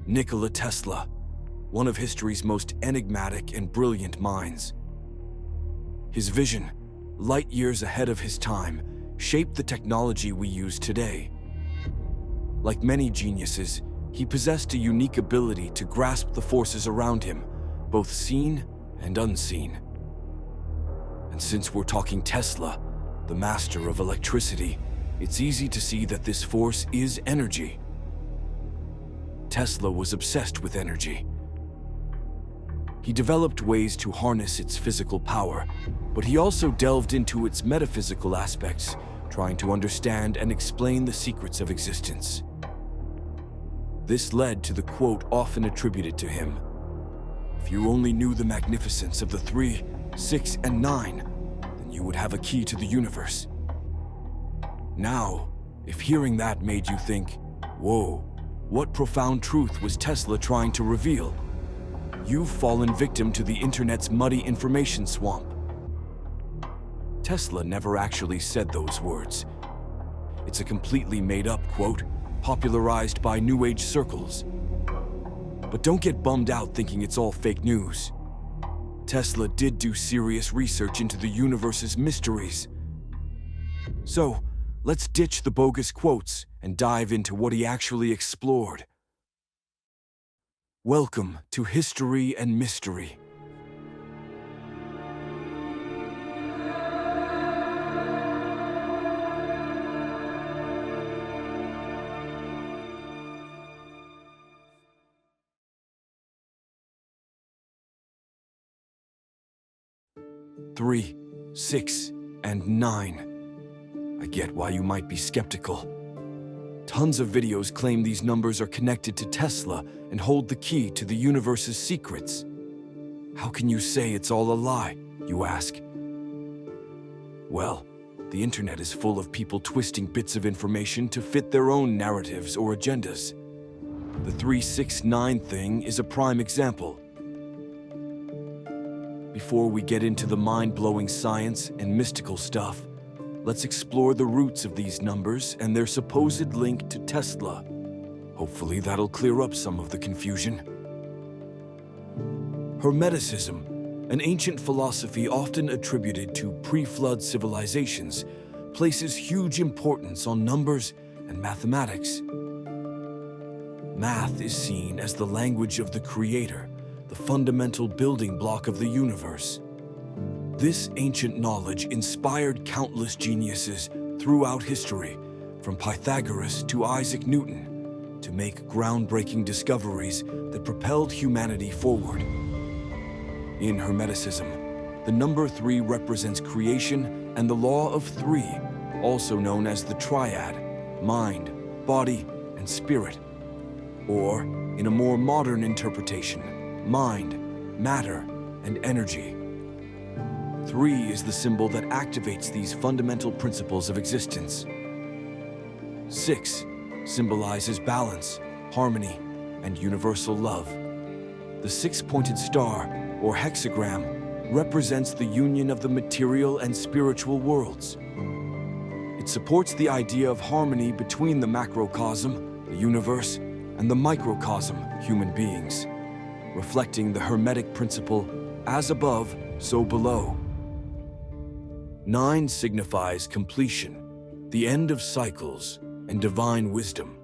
Nikola Tesla, one of history's most enigmatic and brilliant minds. His vision, light years ahead of his time, shaped the technology we use today. Like many geniuses, he possessed a unique ability to grasp the forces around him, both seen and unseen. And since we're talking Tesla, the master of electricity, it's easy to see that this force is energy. Tesla was obsessed with energy. He developed ways to harness its physical power, but he also delved into its metaphysical aspects, trying to understand and explain the secrets of existence. This led to the quote often attributed to him: "If you only knew the magnificence of the 3, 6, and 9, then you would have a key to the universe." Now, if hearing that made you think, "Whoa, what profound truth was Tesla trying to reveal?" You've fallen victim to the internet's muddy information swamp. Tesla never actually said those words. It's a completely made-up quote, popularized by New Age circles. But don't get bummed out thinking it's all fake news. Tesla did do serious research into the universe's mysteries. So, let's ditch the bogus quotes and dive into what he actually explored. Welcome to History and Mystery. Three, 6, and 9. I get why you might be skeptical. Tons of videos claim these numbers are connected to Tesla and hold the key to the universe's secrets. How can you say it's all a lie, you ask? Well, the internet is full of people twisting bits of information to fit their own narratives or agendas. The 369 thing is a prime example. Before we get into the mind-blowing science and mystical stuff, let's explore the roots of these numbers and their supposed link to Tesla. Hopefully that'll clear up some of the confusion. Hermeticism, an ancient philosophy often attributed to pre-flood civilizations, places huge importance on numbers and mathematics. Math is seen as the language of the Creator, the fundamental building block of the universe. This ancient knowledge inspired countless geniuses throughout history, from Pythagoras to Isaac Newton, to make groundbreaking discoveries that propelled humanity forward. In Hermeticism, the number 3 represents creation and the law of 3, also known as the triad: mind, body, and spirit. Or, in a more modern interpretation, mind, matter, and energy. 3 is the symbol that activates these fundamental principles of existence. 6 symbolizes balance, harmony, and universal love. The 6-pointed star, or hexagram, represents the union of the material and spiritual worlds. It supports the idea of harmony between the macrocosm, the universe, and the microcosm, human beings, reflecting the Hermetic principle, as above, so below. 9 signifies completion, the end of cycles, and divine wisdom.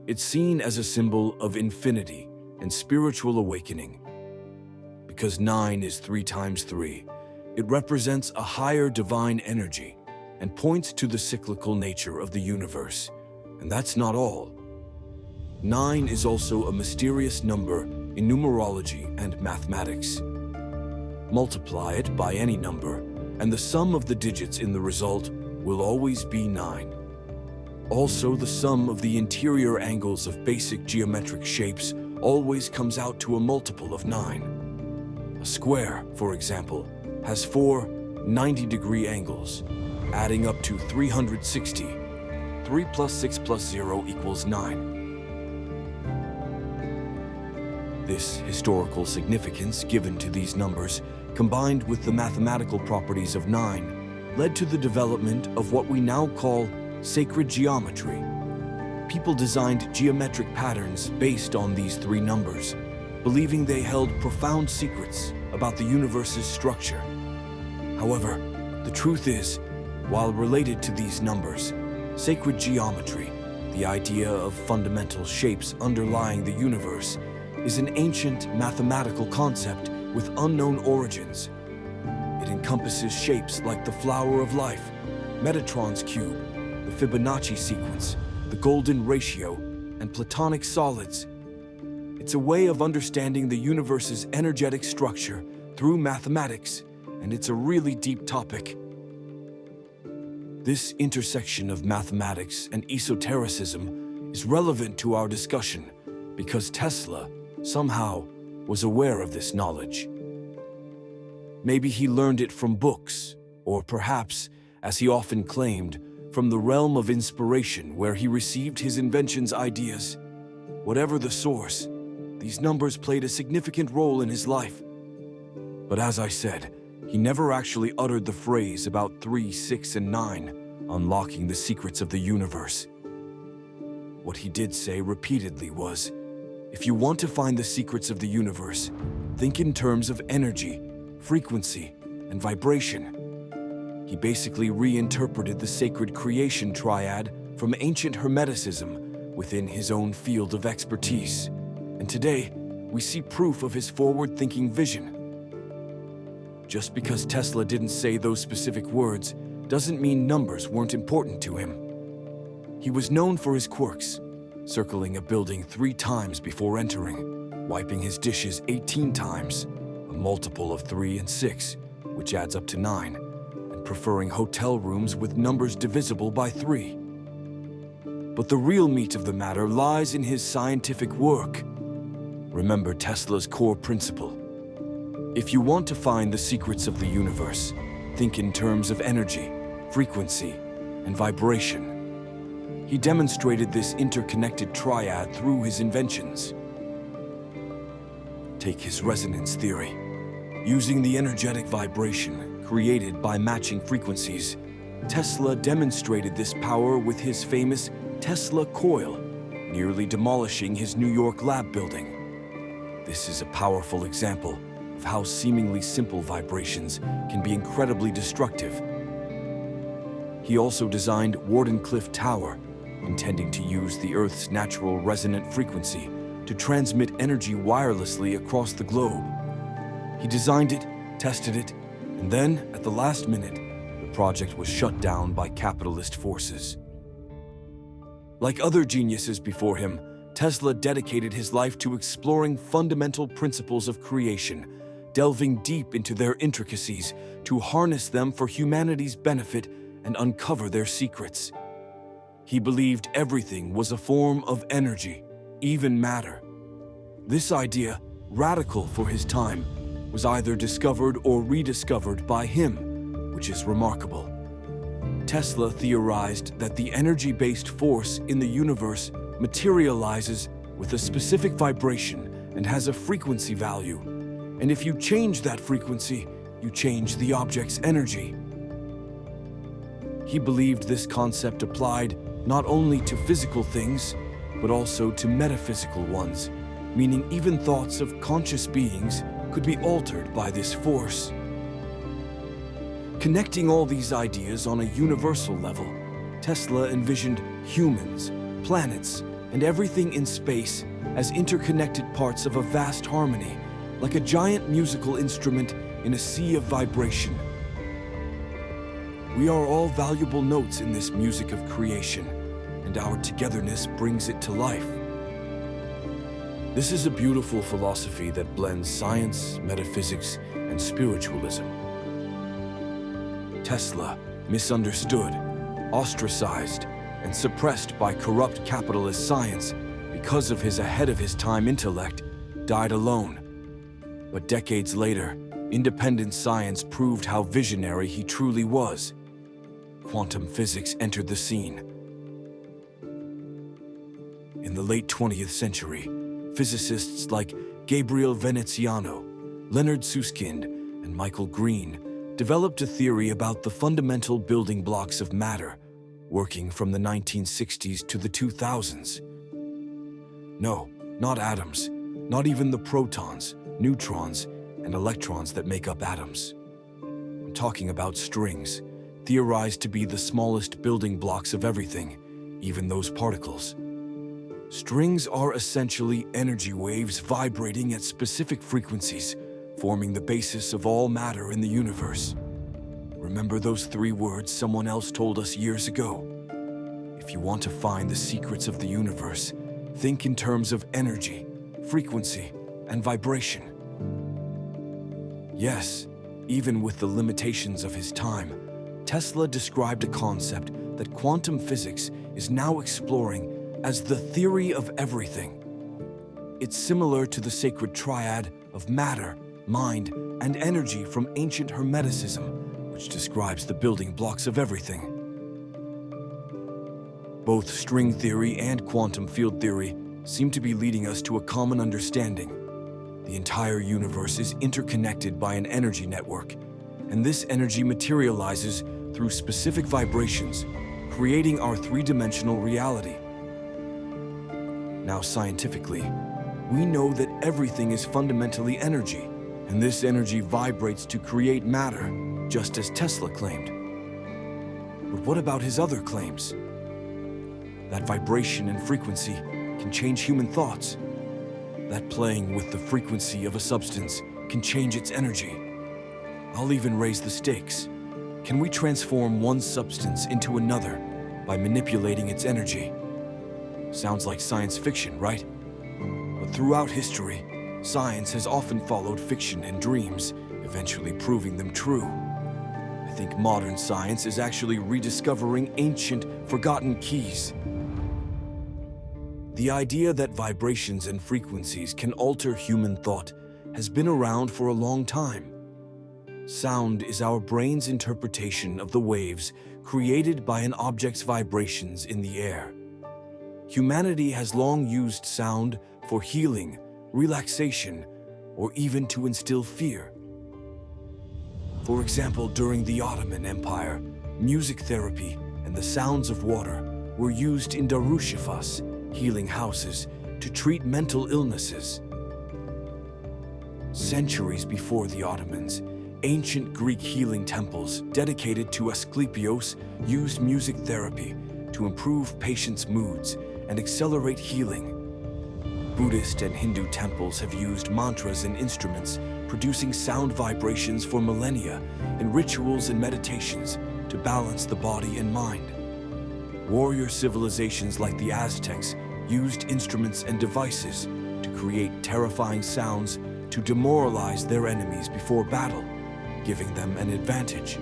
It's seen as a symbol of infinity and spiritual awakening. Because 9 is 3 times 3, it represents a higher divine energy and points to the cyclical nature of the universe. And that's not all. 9 is also a mysterious number in numerology and mathematics. Multiply it by any number, and the sum of the digits in the result will always be 9. Also, the sum of the interior angles of basic geometric shapes always comes out to a multiple of 9. A square, for example, has 4 90-degree angles, adding up to 360. 3 plus 6 plus 0 equals 9. This historical significance given to these numbers, combined with the mathematical properties of 9, led to the development of what we now call sacred geometry. people designed geometric patterns based on these three numbers, believing they held profound secrets about the universe's structure. However, the truth is, while related to these numbers, sacred geometry, the idea of fundamental shapes underlying the universe, is an ancient mathematical concept with unknown origins. It encompasses shapes like the flower of life, Metatron's cube, the Fibonacci sequence, the golden ratio, and Platonic solids. It's a way of understanding the universe's energetic structure through mathematics, and it's a really deep topic. This intersection of mathematics and esotericism is relevant to our discussion because Tesla, somehow, was aware of this knowledge. Maybe he learned it from books, or perhaps, as he often claimed, from the realm of inspiration where he received his invention's ideas. Whatever the source, these numbers played a significant role in his life. But as I said, he never actually uttered the phrase about 3, 6, and 9, unlocking the secrets of the universe. What he did say repeatedly was, if you want to find the secrets of the universe, think in terms of energy, frequency, and vibration. He basically reinterpreted the sacred creation triad from ancient Hermeticism within his own field of expertise. And today, we see proof of his forward-thinking vision. Just because Tesla didn't say those specific words doesn't mean numbers weren't important to him. He was known for his quirks, circling a building 3 times before entering, wiping his dishes 18 times, a multiple of 3 and 6, which adds up to 9, and preferring hotel rooms with numbers divisible by 3. But the real meat of the matter lies in his scientific work. Remember Tesla's core principle. If you want to find the secrets of the universe, think in terms of energy, frequency, and vibration. He demonstrated this interconnected triad through his inventions. Take his resonance theory. Using the energetic vibration created by matching frequencies, Tesla demonstrated this power with his famous Tesla coil, nearly demolishing his New York lab building. This is a powerful example of how seemingly simple vibrations can be incredibly destructive. He also designed Wardenclyffe Tower, intending to use the Earth's natural resonant frequency to transmit energy wirelessly across the globe. He designed it, tested it, and then, at the last minute, the project was shut down by capitalist forces. Like other geniuses before him, Tesla dedicated his life to exploring fundamental principles of creation, delving deep into their intricacies to harness them for humanity's benefit and uncover their secrets. He believed everything was a form of energy, even matter. This idea, radical for his time, was either discovered or rediscovered by him, which is remarkable. Tesla theorized that the energy-based force in the universe materializes with a specific vibration and has a frequency value. And if you change that frequency, you change the object's energy. He believed this concept applied not only to physical things, but also to metaphysical ones, meaning even thoughts of conscious beings could be altered by this force. Connecting all these ideas on a universal level, Tesla envisioned humans, planets, and everything in space as interconnected parts of a vast harmony, like a giant musical instrument in a sea of vibration. We are all valuable notes in this music of creation, and our togetherness brings it to life. This is a beautiful philosophy that blends science, metaphysics, and spiritualism. Tesla, misunderstood, ostracized, and suppressed by corrupt capitalist science because of his ahead-of-his-time intellect, died alone. But decades later, independent science proved how visionary he truly was. Quantum physics entered the scene. In the late 20th century, physicists like Gabriel Veneziano, Leonard Susskind, and Michael Green developed a theory about the fundamental building blocks of matter, working from the 1960s to the 2000s. No, not atoms, not even the protons, neutrons, and electrons that make up atoms. I'm talking about strings, theorized to be the smallest building blocks of everything, even those particles. Strings are essentially energy waves vibrating at specific frequencies, forming the basis of all matter in the universe. Remember those 3 words someone else told us years ago? If you want to find the secrets of the universe, think in terms of energy, frequency, and vibration. Yes, even with the limitations of his time, Tesla described a concept that quantum physics is now exploring as the theory of everything. It's similar to the sacred triad of matter, mind, and energy from ancient Hermeticism, which describes the building blocks of everything. Both string theory and quantum field theory seem to be leading us to a common understanding. The entire universe is interconnected by an energy network, and this energy materializes through specific vibrations, creating our 3-dimensional reality. Now, scientifically, we know that everything is fundamentally energy, and this energy vibrates to create matter, just as Tesla claimed. But what about his other claims? That vibration and frequency can change human thoughts. That playing with the frequency of a substance can change its energy. I'll even raise the stakes. Can we transform one substance into another by manipulating its energy? Sounds like science fiction, right? But throughout history, science has often followed fiction and dreams, eventually proving them true. I think modern science is actually rediscovering ancient, forgotten keys. The idea that vibrations and frequencies can alter human thought has been around for a long time. Sound is our brain's interpretation of the waves created by an object's vibrations in the air. Humanity has long used sound for healing, relaxation, or even to instill fear. For example, during the Ottoman Empire, music therapy and the sounds of water were used in darushafas, healing houses, to treat mental illnesses. Centuries before the Ottomans, ancient Greek healing temples dedicated to Asclepios used music therapy to improve patients' moods and accelerate healing. Buddhist and Hindu temples have used mantras and instruments, producing sound vibrations for millennia in rituals and meditations to balance the body and mind. Warrior civilizations like the Aztecs used instruments and devices to create terrifying sounds to demoralize their enemies before battle, giving them an advantage.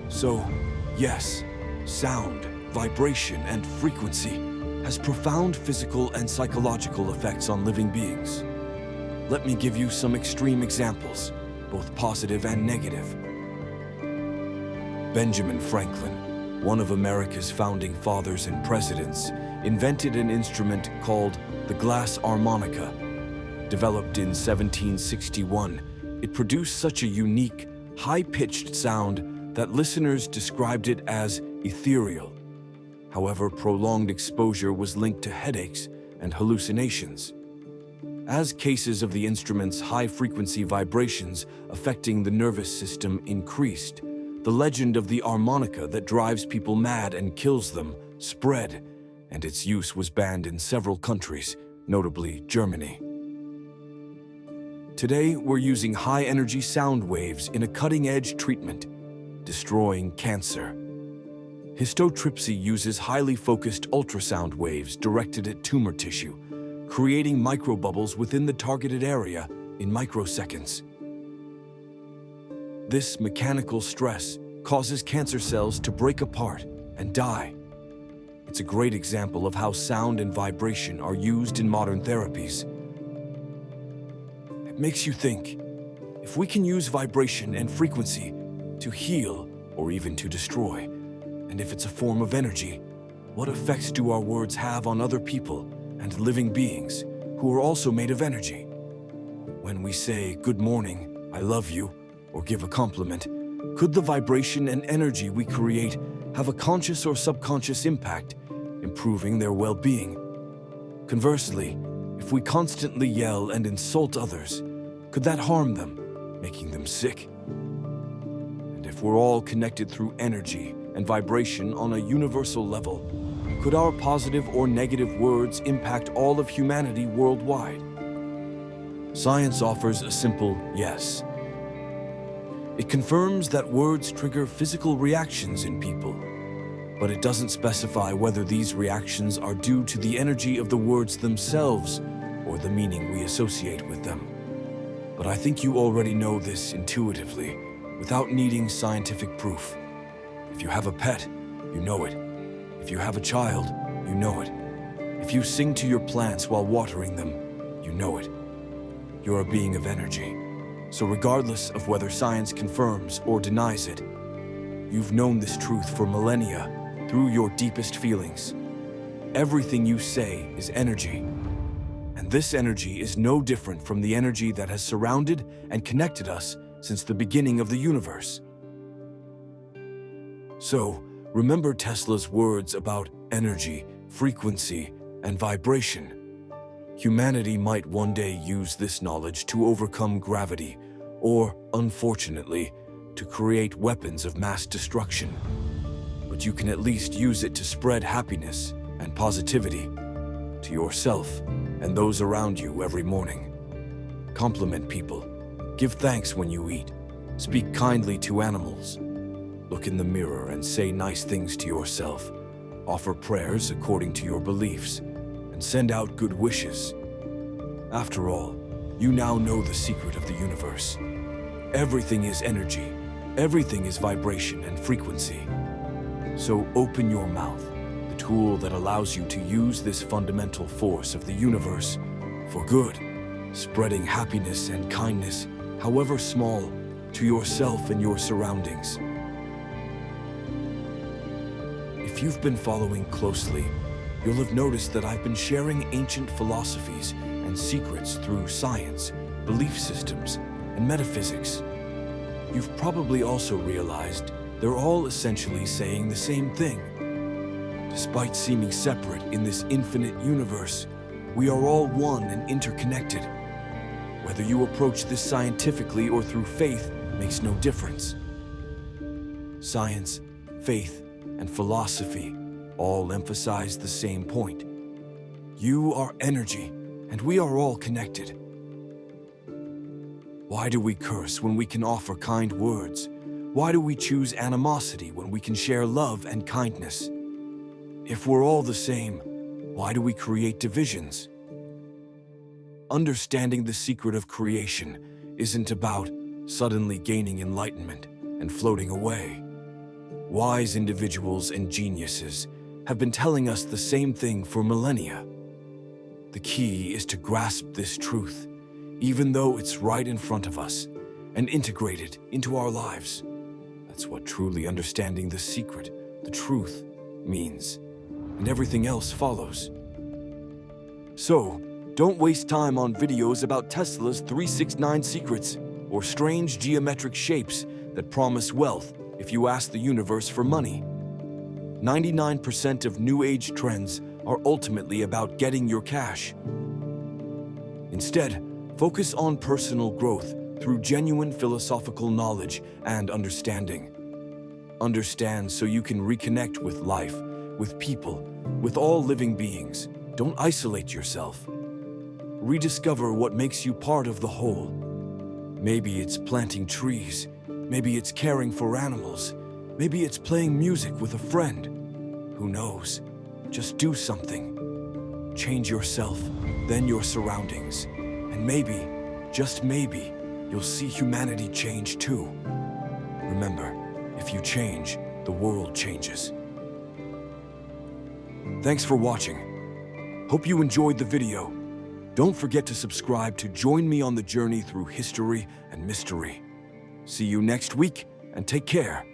So, yes, sound, vibration, and frequency has profound physical and psychological effects on living beings. Let me give you some extreme examples, both positive and negative. Benjamin Franklin, one of America's founding fathers and presidents, invented an instrument called the glass harmonica. Developed in 1761, it produced such a unique, high-pitched sound that listeners described it as ethereal. However, prolonged exposure was linked to headaches and hallucinations. As cases of the instrument's high-frequency vibrations affecting the nervous system increased, the legend of the harmonica that drives people mad and kills them spread, and its use was banned in several countries, notably Germany. Today, we're using high-energy sound waves in a cutting-edge treatment, destroying cancer. Histotripsy uses highly focused ultrasound waves directed at tumor tissue, creating microbubbles within the targeted area in microseconds. This mechanical stress causes cancer cells to break apart and die. It's a great example of how sound and vibration are used in modern therapies. It makes you think, if we can use vibration and frequency to heal or even to destroy, and if it's a form of energy, what effects do our words have on other people and living beings who are also made of energy? When we say, "Good morning, I love you," or give a compliment, could the vibration and energy we create have a conscious or subconscious impact, improving their well-being. Conversely, if we constantly yell and insult others, could that harm them, making them sick? And if we're all connected through energy and vibration on a universal level, could our positive or negative words impact all of humanity worldwide? Science offers a simple yes. It confirms that words trigger physical reactions in people, but it doesn't specify whether these reactions are due to the energy of the words themselves or the meaning we associate with them. But I think you already know this intuitively, without needing scientific proof. If you have a pet, you know it. If you have a child, you know it. If you sing to your plants while watering them, you know it. You're a being of energy. So regardless of whether science confirms or denies it, you've known this truth for millennia through your deepest feelings. Everything you say is energy. And this energy is no different from the energy that has surrounded and connected us since the beginning of the universe. So, remember Tesla's words about energy, frequency, and vibration. Humanity might one day use this knowledge to overcome gravity, or, unfortunately, to create weapons of mass destruction. But you can at least use it to spread happiness and positivity to yourself and those around you every morning. Compliment people. Give thanks when you eat. Speak kindly to animals. Look in the mirror and say nice things to yourself. Offer prayers according to your beliefs, and send out good wishes. After all, you now know the secret of the universe. Everything is energy. Everything is vibration and frequency. So open your mouth, the tool that allows you to use this fundamental force of the universe for good, spreading happiness and kindness, however small, to yourself and your surroundings. If you've been following closely, you'll have noticed that I've been sharing ancient philosophies and secrets through science, belief systems, and metaphysics. You've probably also realized they're all essentially saying the same thing. Despite seeming separate in this infinite universe, we are all one and interconnected. Whether you approach this scientifically or through faith makes no difference. Science, faith, and philosophy all emphasize the same point. You are energy, and we are all connected. Why do we curse when we can offer kind words? Why do we choose animosity when we can share love and kindness? If we're all the same, why do we create divisions? Understanding the secret of creation isn't about suddenly gaining enlightenment and floating away. Wise individuals and geniuses have been telling us the same thing for millennia. The key is to grasp this truth, even though it's right in front of us, and integrate it into our lives. That's what truly understanding the secret, the truth, means, and everything else follows. So, don't waste time on videos about Tesla's 369 secrets or strange geometric shapes that promise wealth if you ask the universe for money. 99% of New Age trends are ultimately about getting your cash. Instead, focus on personal growth through genuine philosophical knowledge and understanding. Understand so you can reconnect with life, with people, with all living beings. Don't isolate yourself. Rediscover what makes you part of the whole. Maybe it's planting trees. Maybe it's caring for animals. Maybe it's playing music with a friend. Who knows? Just do something. Change yourself, then your surroundings. And maybe, just maybe, you'll see humanity change too. Remember, if you change, the world changes. Thanks for watching. Hope you enjoyed the video. Don't forget to subscribe to join me on the journey through history and mystery. See you next week, and take care.